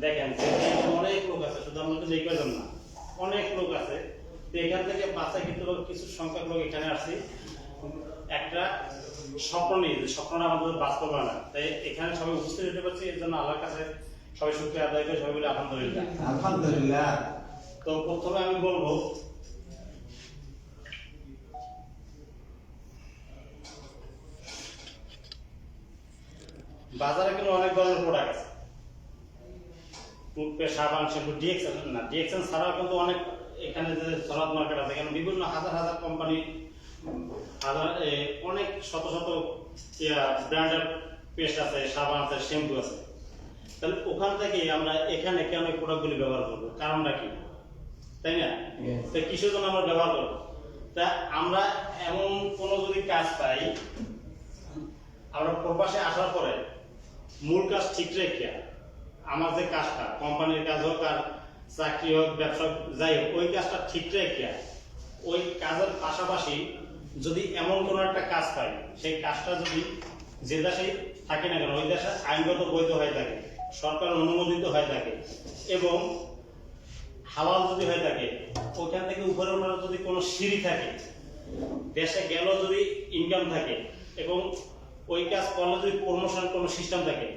দেখেন অনেক লোক আছে, শুধু আমরা তো এই কয়জন না, অনেক লোক আছে। তো এখান থেকে বাসায় কিন্তু কিছু সংখ্যক লোক এখানে আসছি একটা স্বপ্ন নিয়ে, যে স্বপ্নটা আমাদের বাস্তব হয় না, তাই এখানে সবাই উপস্থিত হতে পারছি। এর জন্য আল্লাহর কাছে সবাই শুকরিয়া আদায় করে সবাই বলে আলহামদুলিল্লাহ। আলহামদুলিল্লাহ। তো প্রথমে আমি বলবো বাজারে কিন্তু অনেক ধরনের প্রোডাক্ট আছে, টুথপেস্ট, সাবান, শ্যাম্পু, ডিএক্সএন না, ডিএক্সএন ছাড়াও কিন্তু অনেক এখানে যে সলাদ মার্কেট আছে, এখানে বিভিন্ন হাজার হাজার কোম্পানি, হাজার অনেক শত শত ব্র্যান্ডের পেস্ট আছে, সাবান আছে, শ্যাম্পু আছে। তাহলে ওখান থেকে আমরা এখানে কেন এই প্রোডাক্টগুলি ব্যবহার করবো, কারণটা কি, তাই না? তো কিসের জন্য আমরা ব্যবহার করবো? তা আমরা এমন কোনো যদি কাজ পাই, আমরা প্রবাসে আসার পরে মূল কাজ ঠিক রেখে আমার যে কাজটা, কোম্পানির কাজ হোক আর চাকরি হোক, ব্যবসা যাই হোক, ওই কাজটা ঠিক রেখে ওই কাজের পাশাপাশি যদি এমন কোনো একটা কাজ পাই, সেই কাজটা যদি যে দেশে থাকে না কেন ওই দেশে আইনগত বৈধ হয়ে থাকে, সরকার অনুমোদিত হয়ে থাকে এবং হালাল যদি হয়ে থাকে, ওইখান থেকে উপরে ওঠার যদি কোনো সিঁড়ি থাকে, দেশে গেলেও যদি ইনকাম থাকে এবং ওই কাজ করলে যদি প্রমোশন কোনো সিস্টেম থাকে,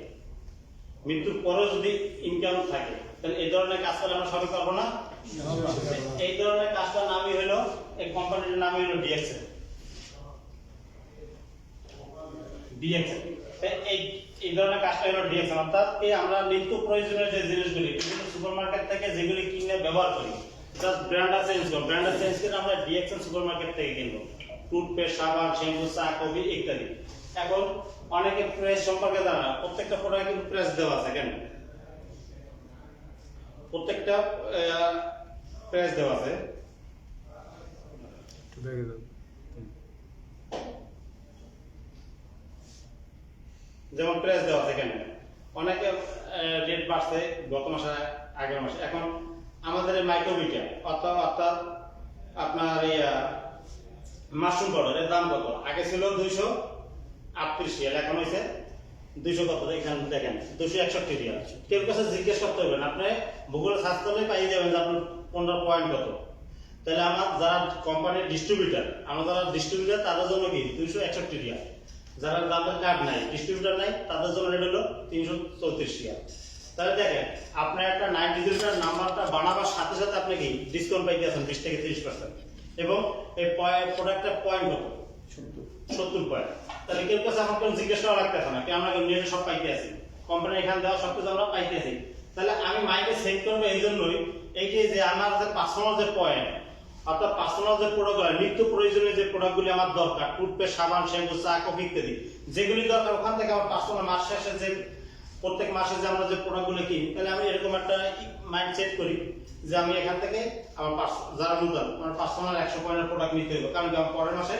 মৃত্যুর পরেও যদি ইনকাম থাকে, তাহলে এই ধরনের কাজ করলে আমরা সবাই পারবো না। এই ধরনের কাজটার নামই হলো, এই কোম্পানির নামই হলো ডিএক্সএল। ডিএক্সএল এই ধরনের কাজটা হলো ডিএক্সএল, অর্থাৎ এই আমরা নিত্য প্রয়োজনীয় যে জিনিসগুলি বিভিন্ন সুপারমার্কেট থেকে যেগুলি কিনে ব্যবহার করি, জাস্ট ব্র্যান্ডটা চেঞ্জ করব, ব্র্যান্ডটা চেঞ্জ করে আমরা ডিএক্সএল সুপারমার্কেট থেকে কিনবো। টুথপেস্ট, সাবান, শ্যাম্পু, চা, কফি ইত্যাদি। এখন অনেকে প্রাইস সম্পর্কে জানা না, প্রত্যেকটা প্রোডাক্টে কিন্তু প্রাইস দেওয়া আছে, কেন প্রত্যেকটা প্রাইস দেওয়া আছে। যেমন প্রাইস দেওয়া আছে, কেন অনেকে রেট বাড়ছে গত মাসে, আগের মাসে। এখন আমাদের মাইক্রোবিটা অর্থাৎ আপনার মাশরুম পাউডারের দাম কত? আগে ছিল 238 রিয়াল, এখন হয়েছে 200 কত? এখানে দেখেন 261 রিয়াল। কেউ কাছে জিজ্ঞেস করতে হবে না, আপনি গুগলে সার্চ করলে পাই যাবেন যে আপনার 15 পয়েন্ট কত। তাহলে আমার যারা কোম্পানির ডিস্ট্রিবিউটার, আমরা যারা ডিস্ট্রিবিউটার তাদের জন্য কি 261 রিয়াল। যারা দামের কার্ড নাই, ডিস্ট্রিবিউটার নাই, তাদের জন্য রেট হলো 334 রিয়াল। তাহলে দেখেন আপনার একটা 90 লিটার নাম্বারটা বানাবার সাথে সাথে আপনি কি ডিসকাউন্ট পাইতে আছেন 20 থেকে 30%, এবং এই প্রোডাক্টের পয়েন্ট কত? 70 পয়েন্ট। তাহলে কেউ কাছে আমার কোনো জিজ্ঞেস করা লাগতেছে না, কি আমরা নিজে সব পাইতে আছি, কোম্পানি এখানে দেওয়া সব কিছু আমরা পাইতে আছি। তাহলে আমি মাইকে সেট করবো এই জন্যই, এইটাই যে আমার যে পার্সোনাল যে পয়েন্ট, অর্থাৎ পার্সোনাল যে প্রোডাক্টগুলো, নিত্য প্রয়োজনীয় যে প্রোডাক্টগুলি আমার দরকার, টুথপেস্ট, সাবান, শ্যাম্পু, চা, কফি ইত্যাদি যেগুলি দরকার, ওখান থেকে আমার পার্সোনাল মাস শেষে যে প্রত্যেক মাসে যে আমরা যে প্রোডাক্টগুলো কিনি, তাহলে আমি এরকম একটা মাইন্ড সেট করি যে আমি এখান থেকে আমার যারা নতুন আমার পার্সোনাল 100 পয়েন্টের প্রোডাক্ট নিতে হবে, কারণ আমার পরের মাসে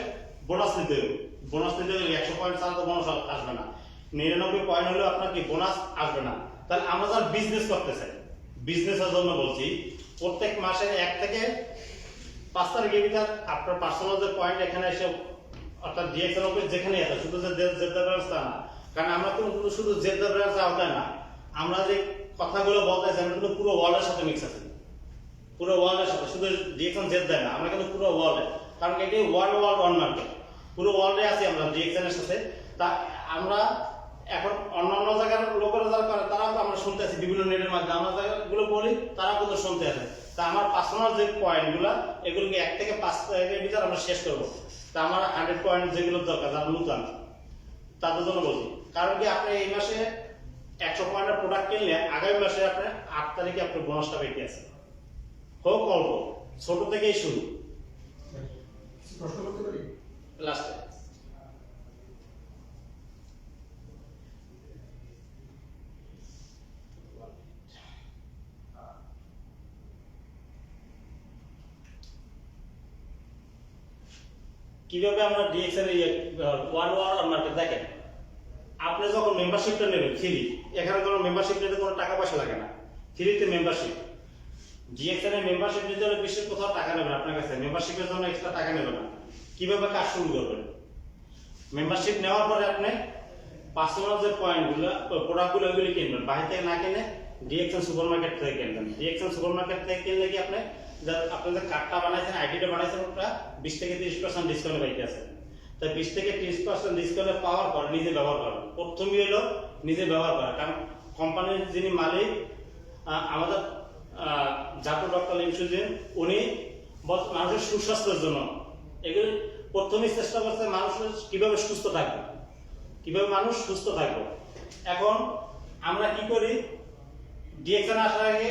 বোনাস নিতে হবে। বোনাস নিতে হলে 100 পয়েন্ট ছাড়া তো বোনাস আসবে না, 99 পয়েন্ট হলেও আপনার কি বোনাস আসবে না। তাহলে আমরা যারা বিজনেস করতে চাই, বিজনেসের জন্য বলছি, প্রত্যেক মাসে 1 থেকে 5 তারিখের ভিতর আপনার পার্সোনাল যে পয়েন্ট এখানে এসে, অর্থাৎ ডিএক্সএল অফিস যেখানে আছে, শুধু যে জেদ্দা ব্রাঞ্চ তা না, কারণ আমরা কিন্তু শুধু জেদ্দা ব্রাঞ্চ আওতায় না, আমরা যে কথাগুলো বলতেছি আমরা কিন্তু পুরো ওয়ার্ল্ডের সাথে মিক্স আছি, পুরো ওয়ার্ল্ডের সাথে, শুধু ডিএক্সএল জেদ্দা না, আমরা কিন্তু পুরো ওয়ার্ল্ডে, কারণ এটি ওয়ার্ল্ড ওয়ান মার্কেট, পুরো ওয়ার্ল্ডে আছি আমরা ডিএক্সএল এর সাথে। তা আমরা এখন অন্যান্য জায়গার লোকেরা যারা করে তারাও তো আমরা শুনতে আছি বিভিন্ন নেটের মাধ্যমে, আমরা জায়গাগুলো বলি তারাও কিন্তু শুনতে আছে। তা আমার পার্সোনাল যে পয়েন্টগুলো, এগুলোকে 1 থেকে 5 তারিখের ভিতর আমরা শেষ করবো। তা আমার 100 পয়েন্ট যেগুলো দরকার, যারা নতুন তাদের জন্য বলছি, কারণ কি আপনি এই মাসে 100 পয়েন্টের প্রোডাক্ট কিনলে আগামী মাসে আপনি 8 তারিখে আপনি বোনাসটা পেতে আছেন, হোক অল্প, ছোট থেকেই শুরু। প্রশ্ন করতে পারি লাস্টে কিভাবে আমরা ডিএক্সএল ওয়ান মার্কেট দেখেন, আপনি যখন মেম্বারশিপটা নেবেন ফ্রি, এখানে কোনো মেম্বারশিপ নিতে কোনো টাকা পয়সা লাগে না, ফ্রিতে মেম্বারশিপ। ডিএক্সএল এর মেম্বারশিপ নিতে হলে বিশ্বের কোথাও টাকা নেবেন আপনার কাছে, মেম্বারশিপের জন্য এক্সট্রা টাকা নেবেন না। কিভাবে কাজ শুরু করবেন? মেম্বারশিপ নেওয়ার পরে আপনি পার্সোনাল যে পয়েন্টগুলো প্রোডাক্টগুলো ওইগুলি কিনবেন, বাইরে থেকে না কিনে ডিএক্সএন সুপার মার্কেট থেকে কিনবেন। ডিএক্সএন সুপার মার্কেট থেকে কিনলে কি আপনি যে কার্ডটা বানাইছেন, আইডিটা বানাইছেন, ওটা 20 থেকে 30% ডিসকাউন্ট পাইতে আছে। তাই 20 থেকে 30% ডিসকাউন্টে পাওয়ার পর নিজে ব্যবহার করেন। প্রথমই হলো নিজে ব্যবহার করা, কারণ কোম্পানির যিনি মালিক আমাদের জাতীয় ডক্টর ইনসুলিন, উনি মানুষের সুস্বাস্থ্যের জন্য এগুলি প্রথমেই চেষ্টা করছে মানুষের কিভাবে সুস্থ থাকবে, কিভাবে মানুষ সুস্থ থাকবে। এখন আমরা কি করি, ডিএক্সএন আসার আগে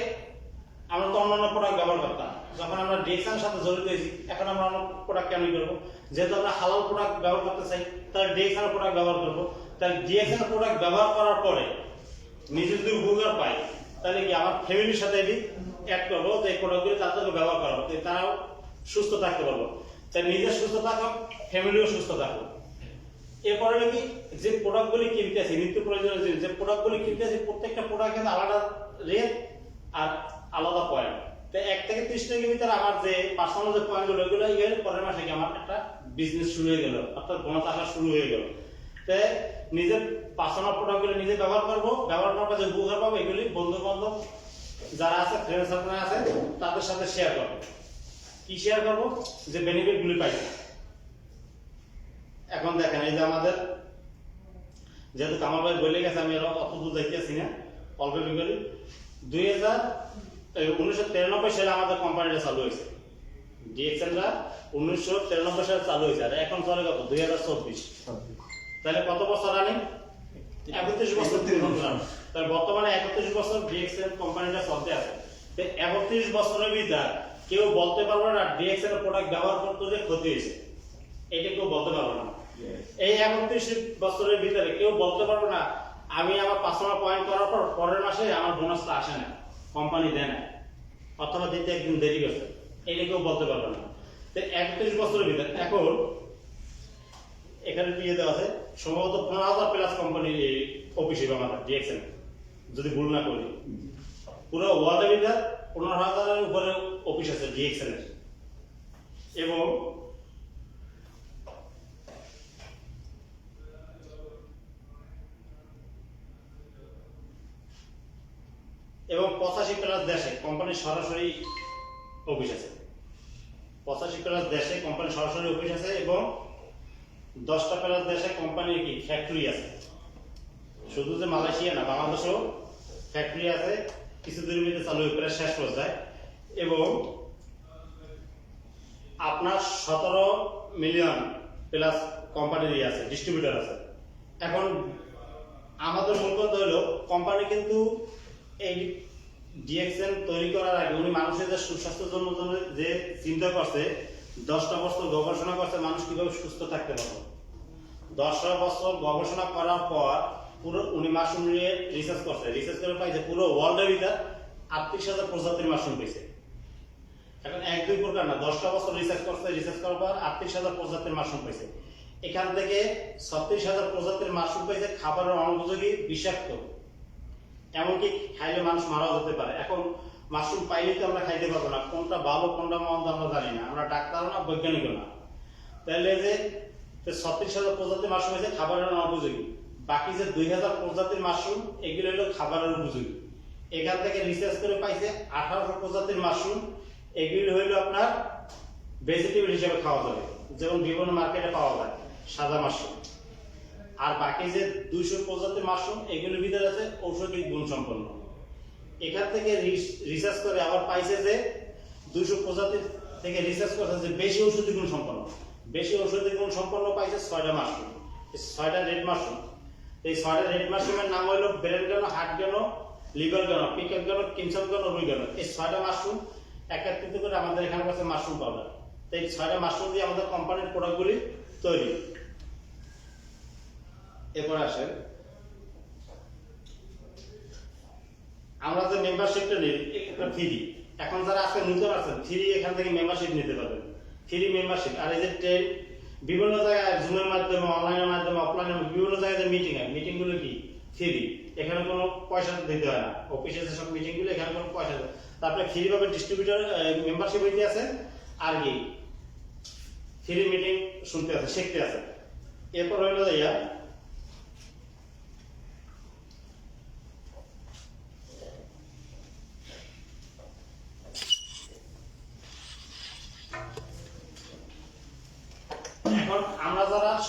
আমরা তো অন্যান্য প্রোডাক্ট ব্যবহার করতাম। যখন আমরা ডিএক্সএন সাথে জড়িত হয়েছি, এখন আমরা অন্য প্রোডাক্ট কেন করবো? যেহেতু আমরা হালাল প্রোডাক্ট ব্যবহার করতে চাই, তাহলে ডিএক্সএন প্রোডাক্ট ব্যবহার করবো। তাহলে ডিএক্সএন প্রোডাক্ট ব্যবহার করার পরে নিজে যদি উপকার পাই, তাহলে কি আমার ফ্যামিলির সাথে এটি অ্যাড করবো, যে এই প্রোডাক্টগুলি তাদেরকে ব্যবহার করাবো, তারাও সুস্থ থাকতে পারবো। তাই নিজে সুস্থ থাকো, ফ্যামিলিও সুস্থ থাকো। এরপরে নাকি যে প্রোডাক্টগুলি কিনতে আছে, নিত্য প্রয়োজনীয় যে প্রোডাক্টগুলি কিনতে আছে, প্রত্যেকটা প্রোডাক্ট কিন্তু আলাদা রেট আর আলাদা পয়েন্ট। তো 1 থেকে 30 টাকার ভিতরে আমার যে পার্সোনাল যে পয়েন্টগুলো, ওইগুলো গেলে পরের মাসে আমার একটা বিজনেস শুরু হয়ে গেল, অর্থাৎ বোনাস আসা শুরু হয়ে গেল। তো নিজের পার্সোনাল প্রোডাক্টগুলো নিজে ব্যবহার করবো, ব্যবহার করার পর যে উপকার পাবো, এগুলি বন্ধু বান্ধব যারা আছে, ফ্রেন্ড সার্কেল আছে, তাদের সাথে শেয়ার করবো। কি শেয়ার করবো? যে বেনিফিট গুলি পাই। এখন দেখেন, এই যে আমাদের যেহেতু কামাল ভাই বলে গেছে, আমি অত দূর যাইতেছি না, অল্প করি। 1993 সালে আমাদের কোম্পানিটা চালু হয়েছে। ডিএক্সএনটা 1993 সালে চালু হয়েছে, আর এখন চলে কত? 2024। তাহলে কত বছর রানিং? 31 বছর। তাহলে বর্তমানে 31 বছর ডিএক্সএন কোম্পানিটা চলতে আছে। 31 বছরের ভিতর কেউ বলতে পারবে না ডিএক্সএন এর প্রোডাক্ট ব্যবহার করতে যে ক্ষতি হয়েছে, এটা কেউ বলতে পারবে না। এই 31 বছরের ভিতরে কেউ বলতে পারবে না আমি আমার পার্সোনাল পয়েন্ট করার পর পরের মাসে আমার বোনাসটা আসে না, কোম্পানি দেয় না, অথবা দিতে একদিন দেরি করছে, এটা কেউ বলতে পারবে না। তো 31 বছরের ভিতরে এখন এখানে দিয়ে দেওয়া আছে সম্ভবত 15,000 প্লাস কোম্পানি অফিস হবে আমাদের ডিএক্সএন, যদি ভুল না করি। পুরো ওয়ার্ল্ডের ভিতরে 15,000-এর উপরে অফিস আছে ডিএক্সএন এর। এবং এবং 85 প্লাস দেশে কোম্পানির সরাসরি অফিস আছে। 85 প্লাস দেশে কোম্পানির সরাসরি অফিস আছে, এবং 10টা প্লাস দেশে কোম্পানির কি ফ্যাক্টরি আছে। শুধু যে মালয়েশিয়া না, বাংলাদেশেও ফ্যাক্টরি আছে, কিছুদিনের মধ্যে চালু হয়ে প্রায় শেষ পর্যায়ে। এবং আপনার 17 মিলিয়ন প্লাস কোম্পানির আছে, ডিস্ট্রিবিউটর আছে। এখন আমাদের মূল কথা হলো, কোম্পানি কিন্তু এই ডিএক্সএন তৈরি করার আগে উনি মানুষের যে সুস্বাস্থ্যের জন্য যে চিন্তা করছে, 10টা বছর গবেষণা করছে মানুষ কিভাবে সুস্থ থাকতে পারবে। 10টা বছর গবেষণা করার পর পুরো উনি মাশরুম নিয়ে রিসার্চ করছে, রিসার্চ করে পাইছে পুরো ওয়ার্ল্ডের ভিতর 38,000 প্রজাতির মাশরুম পেয়েছে। এখন 1-2 প্রকার না, 10টা বছর রিসার্চ করছে, রিসার্চ করার পর 38,000 প্রজাতির মাশরুম পেয়েছে। এখান থেকে 36,000 প্রজাতির মাশরুম পেয়েছে খাবারের অনুপযোগী, বিষাক্ত, এমনকি খাইলে মানুষ মারা যেতে পারে। এখন মাশরুম পাইলে তো আমরা খাইতে পারবো না, কোনটা ভালো কোনটা মন্দ আমরা জানি না, আমরা ডাক্তারও না, বৈজ্ঞানিকও না। তাহলে যে 36,000 প্রজাতির মাশরুম হয়েছে খাবারের অনুপযোগী, বাকি যে 2,000 প্রজাতির মাশরুম এগুলো হলো খাবারের উপযোগী। এখান থেকে রিসার্চ করে পাইছে 1800 প্রজাতির মাশরুম, এগুলো হইলো আপনার ভেজিটেবল হিসেবে খাওয়া যাবে, যেমন বিভিন্ন মার্কেটে পাওয়া যায় সাদা মাশরুম। আর বাকি যে 200 প্রজাতির মাশরুম এগুলোর ভিতরে আছে ঔষধি গুণ সম্পন্ন। এখান থেকে রিসার্চ করে আবার পাইছে যে 200 প্রজাতি থেকে রিসার্চ করছে যে বেশি ঔষধি গুণ সম্পন্ন, বেশি ঔষধি গুণ সম্পন্ন পাইছে 6টা মাশরুম, 6টা রেড মাশরুম। এই 6টা রেড মাশরুমের নাম হলো ব্রেন গেন, হার্ট গেন, লিভার গেন, পিকেট গেন, কিমসন গেন, রুই গেন। এই 6টা মাশরুম একত্রিত করে আমাদের এখানে কাছে মাশরুম পাউডার। তো এই 6টা মাশরুম দিয়ে আমাদের কোম্পানির প্রোডাক্টগুলি তৈরি। এরপর আসেন আমরা যে মেম্বারশিপটা নিই, এটা ফ্রি। এখন যারা আজকে নতুন আছেন, ফ্রি এখান থেকে মেম্বারশিপ নিতে পারবেন, ফ্রি মেম্বারশিপ। আর এই যে বিভিন্ন জায়গায় জুমের মাধ্যমে, অনলাইনের মাধ্যমে, অফলাইনের বিভিন্ন জায়গায় যে মিটিং হয়, মিটিংগুলো কি ফ্রি, এখানে কোনো পয়সা দিতে হয় না। অফিসে যেসব মিটিংগুলো এখানে কোনো পয়সা দেয়। তারপরে ফ্রি ভাবে ডিস্ট্রিবিউটর মেম্বারশিপ হইতে আছে, আর কি ফ্রি মিটিং শুনতে আছে, শিখতে আছে। এরপর হইলো ইয়া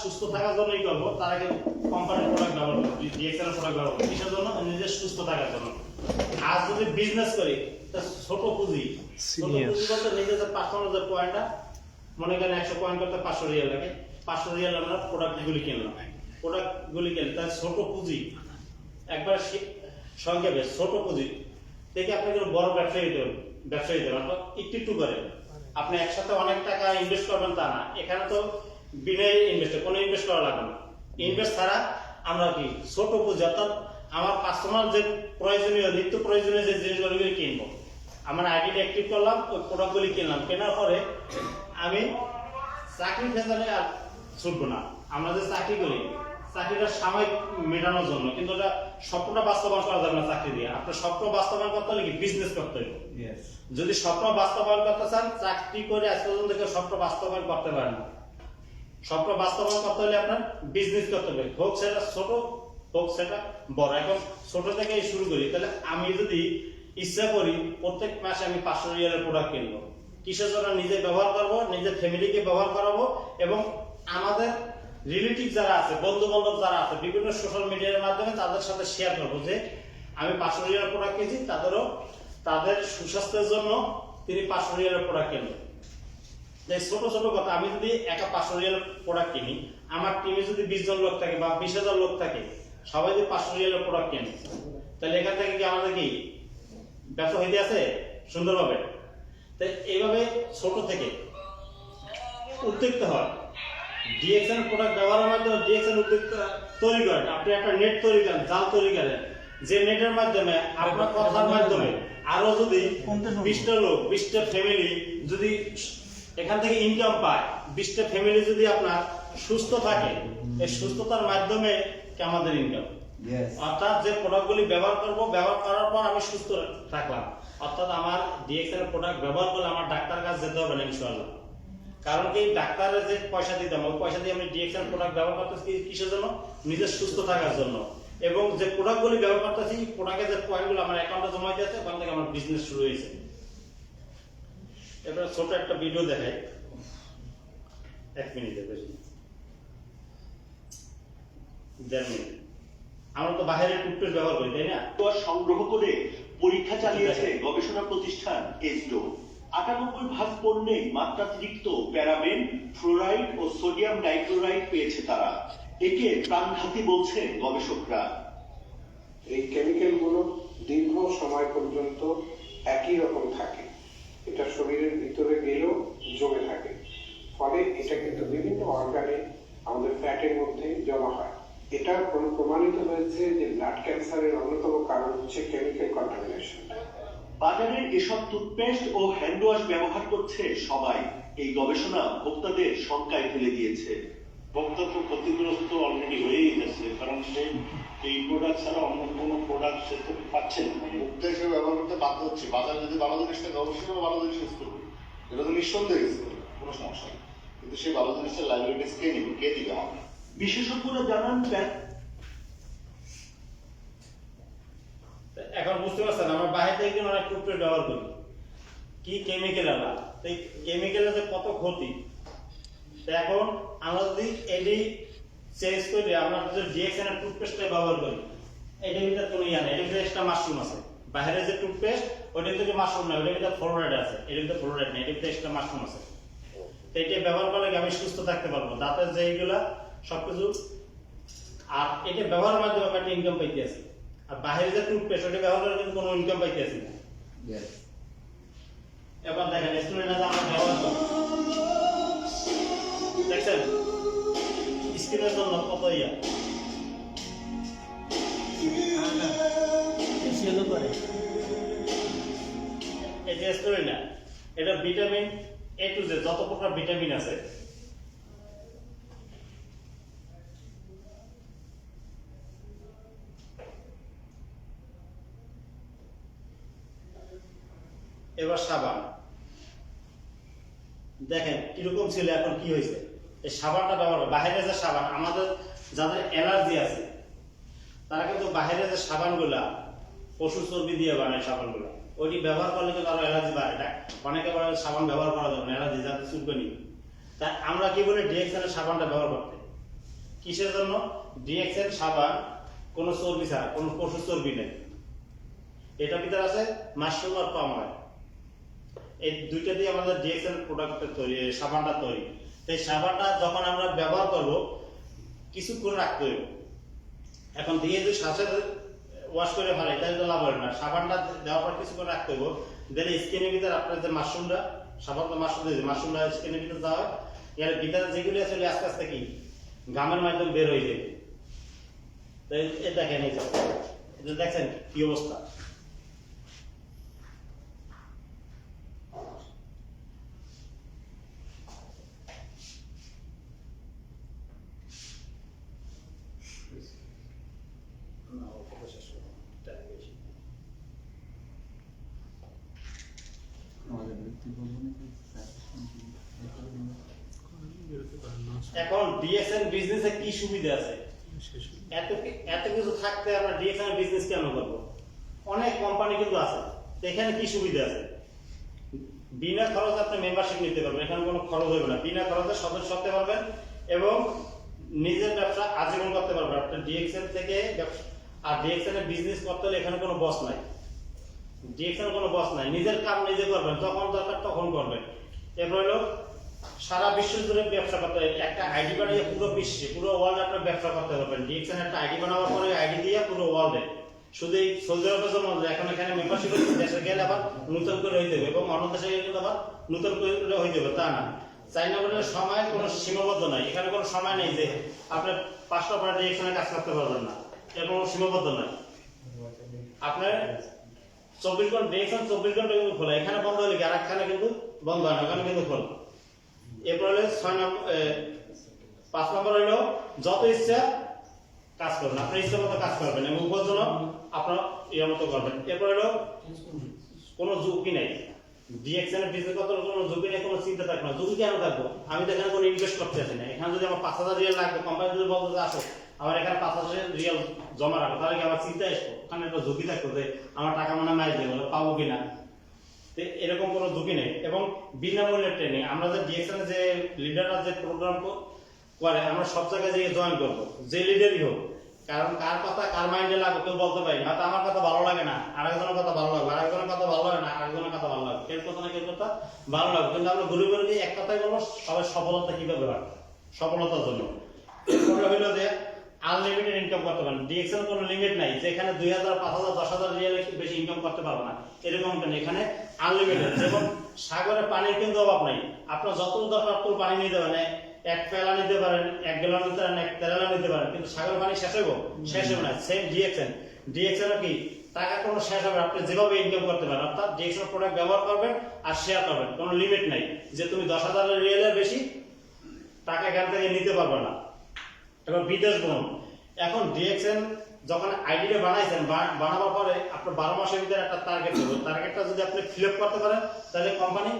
সুস্থ থাকার জন্যই করবো, তারা কিন্তু কোম্পানির প্রোডাক্ট ব্যবহার করবে, ডিএক্সএল প্রোডাক্ট ব্যবহার করবে কিসের জন্য? নিজের সুস্থ থাকার জন্য। আজ যদি বিজনেস করি তা ছোট পুঁজি বলতে নিজের যে পার্সোনাল যে পয়েন্টটা, মনে করেন 100 পয়েন্ট করতে 500 রিয়াল লাগে, 500 রিয়াল আমরা প্রোডাক্টগুলি কিনলাম, প্রোডাক্টগুলি কিনলে তার ছোট পুঁজি একবার সংক্ষেপে ছোট পুঁজি থেকে আপনি কোনো বড় ব্যবসায়ী দিতে পারেন, একটু একটু করে। আপনি একসাথে অনেক টাকা ইনভেস্ট করবেন তা না, এখানে তো বিনা ইনভেস্টে কোনো ইনভেস্ট করা লাগবে না। ইনভেস্ট ছাড়া আমরা কি ছোট পুঁজি, অর্থাৎ আমার পার্সোনাল যে প্রয়োজনীয় নিত্য প্রয়োজনীয় যে জিনিসগুলি কিনবো, আমার আইডিটা অ্যাক্টিভ করলাম, ওই প্রোডাক্টগুলি কিনলাম, কেনার পরে আমি চাকরি ফেসালে আর ছুটবো না। আমরা যে চাকরি করি, চাকরিটা সাময়িক মেটানোর জন্য, কিন্তু ওটা স্বপ্নটা বাস্তবায়ন করা যাবে না চাকরি দিয়ে। আপনার স্বপ্ন বাস্তবায়ন করতে হলে কি বিজনেস করতে হবে। যদি স্বপ্ন বাস্তবায়ন করতে চান, চাকরি করে আজ পর্যন্ত কেউ স্বপ্ন বাস্তবায়ন করতে পারে না। স্বপ্ন বাস্তবায়ন করতে হলে আপনার বিজনেস করতে হবে, হোক সেটা ছোট হোক সেটা বড়। এখন ছোট থেকে শুরু করি, তাহলে আমি যদি ইচ্ছা করি প্রত্যেক মাসে আমি 500 রিয়ালের প্রোডাক্ট কিনবো, কিসের জন্য? নিজে ব্যবহার করবো, নিজের ফ্যামিলিকে ব্যবহার করাবো, এবং আমাদের রিলেটিভ যারা আছে, বন্ধু বান্ধব যারা আছে, বিভিন্ন সোশ্যাল মিডিয়ার মাধ্যমে তাদের সাথে শেয়ার করবো যে আমি 500 রিয়ালের প্রোডাক্ট কিনছি, তাদের সুস্বাস্থ্যের জন্য তিনি 500 রিয়ালের প্রোডাক্ট কিনবেন। ছোট ছোট কথা, আমি যদি একা 500 রিয়ালের প্রোডাক্ট কিনি, আমার টিমে যদি 20 জন লোক থাকে বা 20,000 লোক থাকে, সবাই যদি 500 রিয়ালের প্রোডাক্ট কেনে, তাহলে এখান থেকে কি আমাদের কি ব্যবসা হইতে আছে সুন্দরভাবে? তাই এইভাবে ছোট থেকে উদ্যোক্ত হয়। ডিএক্সএল প্রোডাক্ট ব্যবহারের মাধ্যমে ডিএক্সএল উদ্যোক্তা তৈরি করেন। আপনি একটা নেট তৈরি করেন, জাল তৈরি করেন, যে নেটের মাধ্যমে আপনার কথার মাধ্যমে আরো যদি 20টা লোক, 20টা ফ্যামিলি যদি এখান থেকে ইনকাম পায়, 20টা ফ্যামিলি যদি আপনার সুস্থ থাকে, এই সুস্থতার মাধ্যমে কি আমাদের ইনকাম। অর্থাৎ যে প্রোডাক্টগুলি ব্যবহার করব, ব্যবহার করার পর আমি সুস্থ থাকলাম, অর্থাৎ আমার ডিএক্সএল প্রোডাক্ট ব্যবহার করলে আমার ডাক্তার কাছে যেতে হবে না ইনশাআল্লাহ। কারণ কি, ডাক্তারের যে পয়সা দিতাম, ওই পয়সা দিয়ে আমি ডিএক্সএল প্রোডাক্ট ব্যবহার করতেছি কিসের জন্য? নিজের সুস্থ থাকার জন্য। এবং যে প্রোডাক্টগুলি ব্যবহার করতেছি, প্রোডাক্টের যে পয়েন্টগুলো আমার অ্যাকাউন্টে জমা দিয়েছে, ওখান থেকে আমার বিজনেস শুরু হয়েছে। এবার ছোট একটা ভিডিও দেখাই, 1 মিনিটের বেশি, 1.5 মিনিট। আমরা তো বাইরে টুথপেস্ট ব্যবহার করি, তাই না? সংগ্রহ করে পরীক্ষা চালিয়েছে গবেষণা প্রতিষ্ঠান এসডো। 98 ভাগ পণ্যে মাত্রাতিরিক্ত প্যারাবেন, ফ্লোরাইড ও সোডিয়াম ডাইক্লোরাইড পেয়েছে তারা। একে প্রাণঘাতী বলছে গবেষকরা। এই কেমিক্যালগুলো দীর্ঘ সময় পর্যন্ত একই রকম থাকে, এটা শরীরের ভিতরে গেলেও জমে থাকে, ফলে এটা কিন্তু বিভিন্ন অর্গানে আমাদের ফ্যাটের মধ্যে জমা হয়। এটা প্রমাণিত হয়েছে যে ব্লাড ক্যান্সারের অন্যতম কারণ হচ্ছে কেমিক্যাল কন্টামিনেশন। বাজারে এসব টুথপেস্ট ও হ্যান্ড ওয়াশ ব্যবহার করছে সবাই। এই গবেষণা ভোক্তাদের শঙ্কায় ফেলে দিয়েছে। ভোক্তা তো ক্ষতিগ্রস্ত অলরেডি হয়েই গেছে, কারণ সে এই প্রোডাক্ট ছাড়া অন্য কোনো প্রোডাক্ট সে তো পাচ্ছে না। মুক্তা হিসেবে ব্যবহার করতে বাধ্য হচ্ছে। বাজারে যদি ভালো জিনিস থাকে অবশ্যই ভালো জিনিস ইউজ করবে, এটা তো নিঃসন্দেহে ইউজ করবে, কোনো সমস্যা নেই। কিন্তু সেই ভালো জিনিসের লাইবিলিটিস কে নিবে, কে দিবে আমাকে? বিশেষজ্ঞরা জানান এখন বুঝতে পারছেন, আমরা বাইরে থেকে অনেক টুথপেস্ট ব্যবহার করি, কি কেমিক্যাল আলা, এই কেমিক্যালের যে কত ক্ষতি। এখন আমরা যদি এডি চেঞ্জ করি, আমরা যদি ডিএক্সএল এর টুথপেস্টটা ব্যবহার করি, এটার ভিতরে কোনো ইয়া নেই, এটার ভিতরে এক্সট্রা মাশরুম আছে। বাইরে যে টুথপেস্ট, ওইটার ভিতরে মাশরুম নেই, ওইটার ভিতরে ফ্লোরাইড আছে, এটার ভিতরে ফ্লোরাইড নেই, এটার ভিতরে এক্সট্রা মাশরুম আছে। তো এটা ব্যবহার করলে আমি সুস্থ থাকতে পারবো, দাঁতের যে এইগুলা সবকিছু। আর এটা ব্যবহারের মাধ্যমে আমি একটা ইনকাম পাইতে আছি। আর বাইরে যে টুথপেস্ট, ওটা ব্যবহার করে কিন্তু কোনো ইনকাম পাইতে আছি না। এবার দেখেন স্টুডেন্ট আছে, আমরা ব্যবহার করি, দেখছেন স্কিনের জন্য কত ইয়া করে। এই যে স্টুডেন্ট, এটা ভিটামিন এ টু জেড যত প্রকার ভিটামিন আছে, এবার সাবান দেখেন কিরকম ছিল, এখন কি হয়েছে। এই সাবানটা ব্যবহার, বাইরে যে সাবান, আমাদের যাদের অ্যালার্জি আছে তারা কিন্তু বাইরে যে সাবানগুলা পশু চর্বি দিয়ে বানায় সাবানগুলা, ওইটি ব্যবহার করলে কিন্তু আরো অ্যালার্জি বাড়ে। অনেকে বলে সাবান ব্যবহার করা যাবে না, অ্যালার্জি যাতে চুলকানি। তাই আমরা কি বলি ডিএক্সএল এর সাবানটা ব্যবহার করতে। কিসের জন্য? ডিএক্সএন সাবান কোনো চর্বি ছাড়া, কোনো পশুর চর্বি নেই। এটার ভিতরে আছে মাশরুম আর পাম অয়েল। এই দুইটা দিয়ে আমাদের ডিএক্সএন প্রোডাক্টটা তৈরি, সাবানটা তৈরি। এই সাবানটা যখন আমরা ব্যবহার করব কিছুক্ষণ রাখতে হবে। এখন দিয়ে যদি সাথে ওয়াশ করে ফেলে তাহলে তো লাভ হবে না। সাবানটা দেওয়ার পর কিছুক্ষণ রাখতে হবে, দিলে স্কিনের ভিতরে আপনার যে মাশরুমটা, সাবান তো মাশরুম দিয়ে মাশরুমটা স্কিনের ভিতরে দেওয়া হয়, এর ভিতরে যেগুলি আছে আস্তে আস্তে কি ঘামের মাধ্যমে বের হয়ে যাবে। তো এই দেখেন, এই যে দেখছেন কি অবস্থা। এখন ডিএক্সএন বিজনেসে কি সুবিধা আছে? এত কিছু থাকতে আমরা ডিএক্সএন বিজনেস কেন করব? অনেক কোম্পানি কিন্তু আছে। তো এখানে কি সুবিধা আছে? বিনা খরচে আপনি মেম্বারশিপ নিতে পারবেন, এখানে কোনো খরচ হবে না। বিনা খরচে সদস্য হতে পারবেন এবং নিজের ব্যবসা আজীবন করতে পারবেন। আপনি ডিএক্সএন থেকে আর ডিএক্সএন এর বিজনেস করতে হলে এখানে কোনো বস নাই। ডিএক্সএন কোনো বস নাই, নিজের কাম নিজে করবেন, যখন দরকার তখন করবেন। এরপর হলো সারা বিশ্ব জুড়ে ব্যবসা করতে হবে। একটা আইডি বানিয়ে পুরো বিশ্বে, পুরো ওয়ার্ল্ডে আপনার ব্যবসা করতে পারবেন। ডিএক্সএন একটা আইডি বানাবার পরে আইডি দিয়ে পুরো ওয়ার্ল্ডে, শুধু এই সৌদি আরবের জন্য এখন এখানে মেম্বারশিপ দেশে গেলে আবার নতুন করে হইতে হবে এবং অন্য দেশে গেলে কিন্তু আবার নতুন করে হইতে হবে, তা না। চাইনা বলে সময় কোনো সীমাবদ্ধ নাই, এখানে কোনো সময় নেই যে আপনি 5টা পরে ডিএক্সএনে কাজ করতে পারবেন না, এর কোনো সীমাবদ্ধ নাই। আপনার 24 ঘন্টা ডিএক্সএন 24 ঘন্টা কিন্তু খোলা, এখানে বন্ধ হলে আর একখানে কিন্তু বন্ধ হয় না, ওখানে কিন্তু খোলা। এরপর হলো 5 নম্বর হলো যত ইচ্ছা কাজ করবেন, আপনার ইচ্ছা মতো কাজ করবেন এবং উপার্জন আপনার ইয়ের মতো করবেন। এরপর হলো কোনো ঝুঁকি নাই, ডিএক্সএন এর বিজনেস করতে কোনো ঝুঁকি নেই, কোনো চিন্তা থাকবে না। ঝুঁকি কেন থাকবো? আমি তো এখানে কোনো ইনভেস্ট করতে চাই না। এখানে যদি আমার 5000 রিয়াল লাগবে, কোম্পানি যদি বলতো যে আসো আমার এখানে 5000 রিয়াল জমা রাখো, তাহলে কি আমার চিন্তা আসবো? ওখানে একটা ঝুঁকি থাকতো যে আমার টাকা মনে মাইজ দেবো, পাবো কিনা, এরকম কোনো ঝুঁকি নেই। এবং বিনামূল্যে ট্রেনিং, আমরা যে ডিএক্সএন যে লিডাররা যে প্রোগ্রাম করে আমরা সব জায়গায় যেয়ে জয়েন করবো, যে লিডারই হোক। কারণ কার কথা কার মাইন্ডে লাগবে কেউ বলতে পারি না। হয়তো আমার কথা ভালো লাগে না, আরেকজনের কথা ভালো লাগবে, আরেকজনের কথা ভালো লাগে না, আরেকজনের কথা ভালো লাগবে, কেউ কথা না কেউ কথা ভালো লাগবে। কিন্তু আমরা ঘুরে ঘুরে এক কথাই বলবো, সবাই সফলতা কিভাবে হয়, সফলতার জন্য। এরপরে হইলো যে আনলিমিটেড ইনকাম করতে পারেন। ডিএক্সএন কোনো লিমিট নাই যে এখানে 2000, 5000, 10000 রিয়াল বেশি ইনকাম করতে পারবে না, এরকমটা নেই। এখানে আনলিমিটেড। যেমন সাগরে পানির কিন্তু অভাব নাই, আপনার যত দরকার তত পানি নিতে পারেন। 1 পেলা নিতে পারেন, 1 গ্যালন নিতে পারেন, 1 তেরালা নিতে পারেন, কিন্তু সাগর পানি শেষ হইব? শেষ হবে না। সেম ডিএক্সএন, ডিএক্সএন কি টাকা কোনো শেষ হবে, আপনি যেভাবে ইনকাম করতে পারেন। অর্থাৎ ডিএক্সএন প্রোডাক্ট ব্যবহার করবেন আর শেয়ার করবেন, কোনো লিমিট নাই যে তুমি 10,000 রিয়ালের বেশি টাকা এখান থেকে নিতে পারবে না। এবার বিদেশ ভ্রমণ। এখন ডিএক্সএন যখন আইডিটা বানাইছেন, বানাবার পরে আপনার 12 মাসের ভিতরে একটা টার্গেট দেবো। টার্গেটটা যদি আপনি ফিল আপ করতে পারেন তাহলে কোম্পানি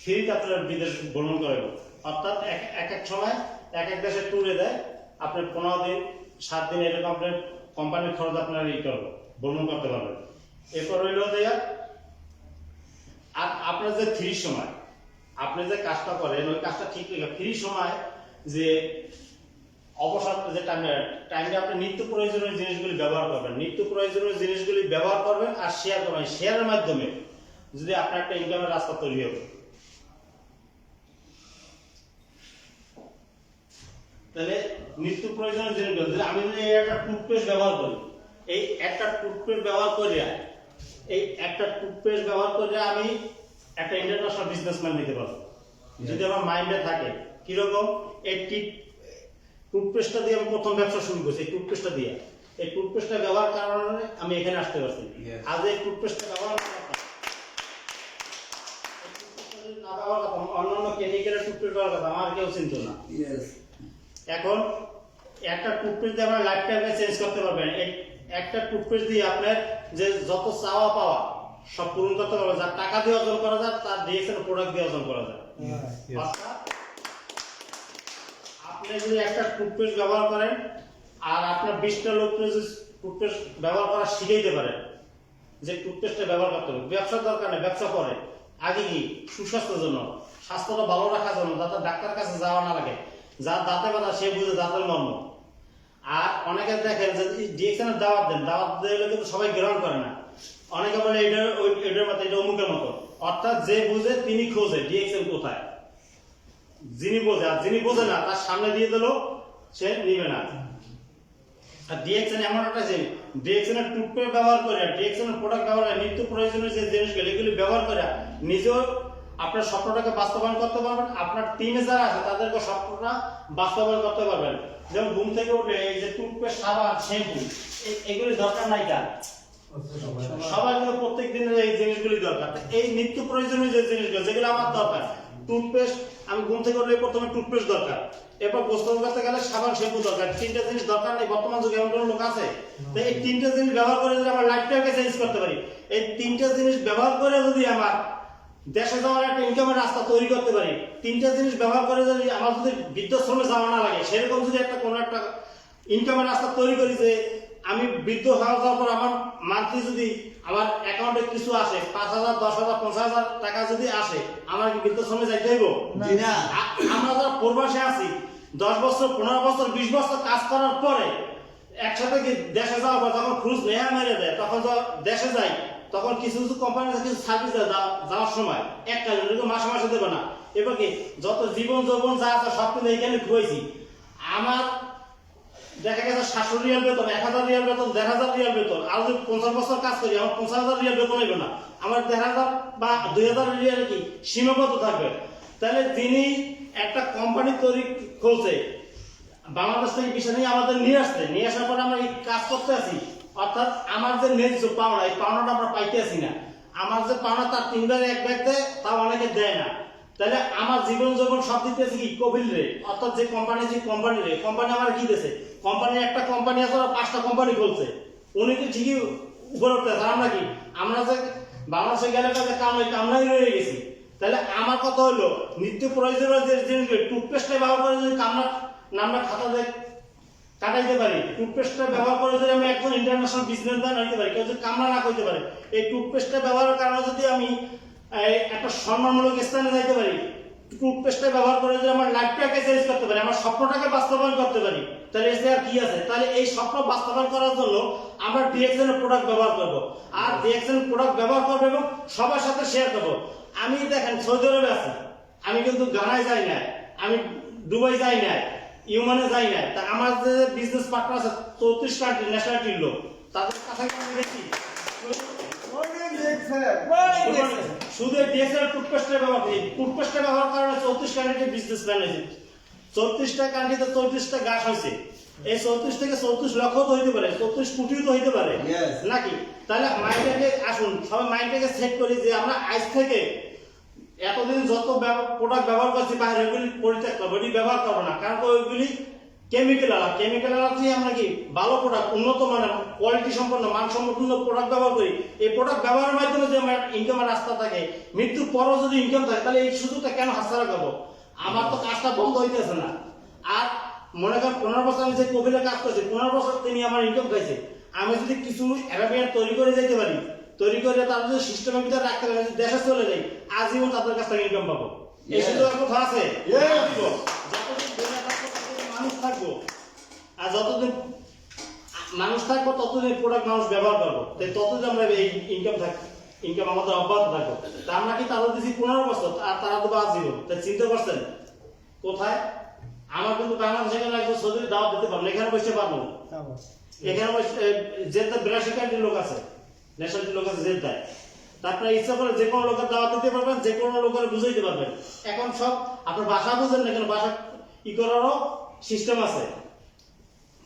ফ্রিতে আপনার বিদেশ ভ্রমণ করাবে। অর্থাৎ এক এক সময় এক এক দেশে ট্যুরে দেয়, আপনি 15 দিন 7 দিন এরকম আপনার কোম্পানির খরচ আপনার ভ্রমণ করতে পারবেন। এরপর রইল দেয়া আর আপনার যে ফ্রি সময়, আপনি যে কাজটা করেন ওই কাজটা ঠিক রেখে ফ্রি সময় যে অবসর যে টাইমে আপনি নিত্য প্রয়োজনীয় জিনিসগুলি ব্যবহার করবেন, নিত্য প্রয়োজনীয় জিনিসগুলি ব্যবহার করবেন আর শেয়ার করবেন। শেয়ারের মাধ্যমে যদি আপনার একটা ইনকামের রাস্তা তৈরি হবে, তাহলে নিত্য প্রয়োজনীয় জিনিসগুলো আমি যদি একটা টুথপেস্ট ব্যবহার করি, এই একটা টুথপেস্ট ব্যবহার করে আমি একটা ইন্টারন্যাশনাল বিজনেসম্যান নিতে পারবো যদি আমার মাইন্ডে থাকে। কিরকম? এই টুথপেস্টটা দিয়ে আমি প্রথম ব্যবসা শুরু করছি, এই টুথপেস্টটা দিয়ে। এই টুথপেস্টটা ব্যবহার কারণে আমি এখানে আসতে পারছি। আজ এই টুথপেস্টটা ব্যবহার না ব্যবহার করতাম, অন্যান্য কেমিক্যালের টুথপেস্ট ব্যবহার করতাম, আমার কেউ চিনত না। এখন একটা টুথপেস্ট দিয়ে আপনার লাইফ টাইমে চেঞ্জ করতে পারবেন। এই একটা টুথপেস্ট দিয়ে আপনার যে যত চাওয়া পাওয়া সব পূরণ করতে পারবেন। যার টাকা দিয়ে অর্জন করা যায় তার ডিএক্সএন প্রোডাক্ট দিয়ে অর্জন করা যায়। অর্থাৎ আপনি যদি একটা টুথপেস্ট ব্যবহার করেন আর আপনার 20টা লোককে যদি টুথপেস্ট ব্যবহার করা শিখাইতে পারেন, যে টুথপেস্টটা ব্যবহার করতে হবে, ব্যবসার দরকার নেই, ব্যবসা করে আগে কি সুস্বাস্থ্যের জন্য, স্বাস্থ্যটা ভালো রাখার জন্য, যাতে ডাক্তার কাছে যাওয়া না লাগে। যার দাঁতে ব্যথা সে বুঝে দাঁতের মর্ম, আর অনেকে দেখেন যে ডিএক্সএনের দাওয়াত দেন, দাওয়াত দিলে কিন্তু সবাই গ্রহণ করে না। অনেকে বলে এটার মতো, এটা অমুকের মতো। অর্থাৎ যে বুঝে তিনি খোঁজে ডিএক্সএন কোথায়, যিনি বোঝে, আর যিনি বোঝে না তার সামনে দিয়ে দিলেও সে নিবে না। আর ডিএক্সএন এমন একটা জিনিস, ডিএক্সএনের টুথপেস্ট ব্যবহার করে, ডিএক্সএনের প্রোডাক্ট ব্যবহার করে, নিত্য প্রয়োজনীয় যে জিনিসগুলো এগুলি ব্যবহার করে নিজেও আপনার স্বপ্নটাকে বাস্তবায়ন করতে পারবেন, আপনার টিমে যারা আছে তাদেরকে স্বপ্নটা বাস্তবায়ন করতে পারবেন। যেমন ঘুম থেকে উঠে এই যে টুথপেস্ট, সাবান, শ্যাম্পু এগুলি দরকার নাই কার, সবার জন্য প্রত্যেক দিনের এই জিনিসগুলি দরকার। এই নিত্য প্রয়োজনীয় যে জিনিসগুলো যেগুলো আমার দরকার, টুথপেস্ট, আমি ঘুম থেকে উঠলে প্রথমে টুথপেস্ট দরকার, এরপর গোসল করতে গেলে সাবান, শ্যাম্পু দরকার। তিনটা জিনিস দরকার নেই বর্তমান যুগে এমন কোনো লোক আছে? তো এই তিনটা জিনিস ব্যবহার করে যদি আমার লাইফটাকে চেঞ্জ করতে পারি, এই তিনটা জিনিস ব্যবহার করে যদি আমার দেশে যাওয়ার একটা ইনকামের রাস্তা তৈরি করতে পারি, তিনটা জিনিস ব্যবহার করে যদি আমার যদি বৃদ্ধাশ্রমে যাওয়া না লাগে, সেরকম যদি একটা কোনো একটা ইনকামের রাস্তা তৈরি করি, যে আমি বৃদ্ধ হওয়া যাওয়ার পর আমার মান্থলি যদি আমার অ্যাকাউন্টে কিছু আসে 5,000, 10,000, 50,000 টাকা যদি আসে, আমার কি বৃদ্ধাশ্রমে যাইতে হইব? আমরা যারা প্রবাসে আছি 10 বছর, 15 বছর, 20 বছর কাজ করার পরে একসাথে কি দেশে যাওয়ার পর যখন ক্রুজ নেয়া মেরে দেয়, তখন দেশে যাই, তখন কিছু কিছু কোম্পানি কিছু সার্ভিস দেয় যাওয়ার সময়, একটা মাসে মাসে দেবে না। এবার কি যত জীবন যৌবন যা আছে সব কিন্তু এখানে খুঁয়েছি। আমার দেখা গেছে 700 রিয়াল বেতন, 1000 রিয়াল বেতন, 1500 রিয়াল বেতন, আর যদি 50 বছর কাজ করি আমার 50,000 রিয়াল বেতন হইবে না, আমার 1000 বা 2000 রিয়াল কি সীমাবদ্ধ থাকবে। তাহলে তিনি একটা কোম্পানি তৈরি খুলছে, বাংলাদেশ থেকে বিষয় নিয়ে আমাদের নিয়ে আসার পরে আমরা এই কাজ করতে আছি। অর্থাৎ আমার যে ন্যায্য পাওনা, এই পাওনাটা আমরা পাইতে আসি না। আমার যে পাওনা তার 3 ভাগে 1 ভাগ দেয়, তাও অনেকে দেয় না। তাহলে আমার জীবন যখন সব দিতে আছে কি কপিল রে, অর্থাৎ যে কোম্পানি কোম্পানি আমার কি দিয়েছে, কোম্পানি একটা কোম্পানি আছে, 5টা কোম্পানি খুলছে, উনি কি ঠিকই উপরে উঠতে আছে। আমরা কি, আমরা যে বাংলাদেশে গেলে কাজে কামলাই রয়ে গেছি। তাহলে আমার কথা হলো নিত্য প্রয়োজনীয় যে জিনিসগুলো, টুথপেস্টটা ব্যবহার করে যদি নামটা খাতাতে কাটাইতে পারি, টুথপেস্টটা ব্যবহার করে যদি আমি একজন ইন্টারন্যাশনাল বিজনেসম্যান হইতে পারি, কেউ যদি কামনা না করতে পারে, এই টুথপেস্টটা ব্যবহারের কারণে যদি আমি একটা সম্মানমূলক স্থানে যাইতে পারি, টুথপেস্টটা ব্যবহার করে যদি আমার লাইফটাকে চেঞ্জ করতে পারি, আমার স্বপ্নটাকে বাস্তবায়ন করতে পারি, তাহলে এসে আর কি আছে? তাহলে এই স্বপ্ন বাস্তবায়ন করার জন্য আমরা ডিএক্সএন এর প্রোডাক্ট ব্যবহার করব, আর ডিএক্সএন প্রোডাক্ট ব্যবহার করবো এবং সবার সাথে শেয়ার করবো। আমি দেখেন সৌদি আরবে আছি, আমি কিন্তু গানায় যাই না, আমি দুবাই যাই না, ইউমানে যাই না। তা আমার যে বিজনেস পার্টনার আছে 34 কান্ট্রি ন্যাশনালিটির লোক, তাদের কাছে আমি দেখি শুধু ডিএক্সএল টুথপেস্টের ব্যবহার করি, টুথপেস্টের ব্যবহার কারণে 34 কান্ট্রিতে বিজনেসম্যান হয়েছে, 34টা কান্ট্রিতে 34টা গাছ হয়েছে। এই 34 থেকে 34 লক্ষ তো হইতে পারে, 34 কোটিও তো হইতে পারে নাকি? তাহলে মাইন্ডটাকে আসুন সবাই মাইন্ডটাকে সেট করি যে আমরা আজ থেকে এতদিন যত প্রোডাক্ট ব্যবহার করছি বাইরে, ওইগুলি পরিত্যাগ করবো, ওইগুলি ব্যবহার করবো না। কারণ ওইগুলি কেমিক্যাল থেকে আমরা কি ভালো প্রোডাক্ট, উন্নত মানের, কোয়ালিটি সম্পন্ন, মানসম্পন্ন প্রোডাক্ট ব্যবহার করি। এই প্রোডাক্ট ব্যবহারের মাধ্যমে যদি আমার ইনকামের রাস্তা থাকে, মৃত্যুর পরও যদি ইনকাম থাকে, তাহলে এই সুযোগটা কেন হাতছাড়া করবো? আমার তো কাজটা বন্ধ হইতেছে না। আর মনে করেন 15 বছর আমি যে কবিরা কাজ করছি, 15 বছর তিনি আমার ইনকাম খাইছে। আমি যদি কিছু অ্যারাবিয়ান তৈরি করে যেতে পারি, তৈরি করে তার যদি সিস্টেমের ভিতরে রাখতে পারি, যদি দেশে চলে যাই, আজীবন তাদের কাছ থেকে ইনকাম পাবো। এই সুযোগের কথা আছে। মানুষ থাকবো, আর যতদিন মানুষ থাকবো ততদিন প্রোডাক্ট মানুষ ব্যবহার করবো, তাই ততদিন আমরা এই ইনকাম আমাদের অব্যাহত থাকবো। তা আমরা কি তাদের দিচ্ছি 15 বছর, আর তারা তো আজীবন। তাই চিন্তা করছেন কোথায়? আমার কিন্তু বাংলাদেশে গেলে একজন সৌদি দাওয়াত দিতে পারবো, এখানে বসতে পারবো, এখানে জেদ্দা 82 কান্ট্রির লোক আছে, ন্যাশনালিটির লোক আছে জেদ্দায়। তারপরে ইচ্ছা করে যে কোনো লোকের দাওয়াত দিতে পারবেন, যে কোনো লোকের বুঝাইতে পারবেন। এখন সব আপনার ভাষা বুঝেন না কেন, ভাষা ই করারও সিস্টেম আছে।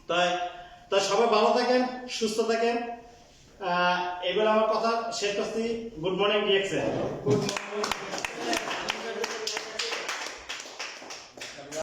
তাই সবাই ভালো থাকেন, সুস্থ থাকেন। এবার আমার কথা শেষ করছি। Good morning DXN.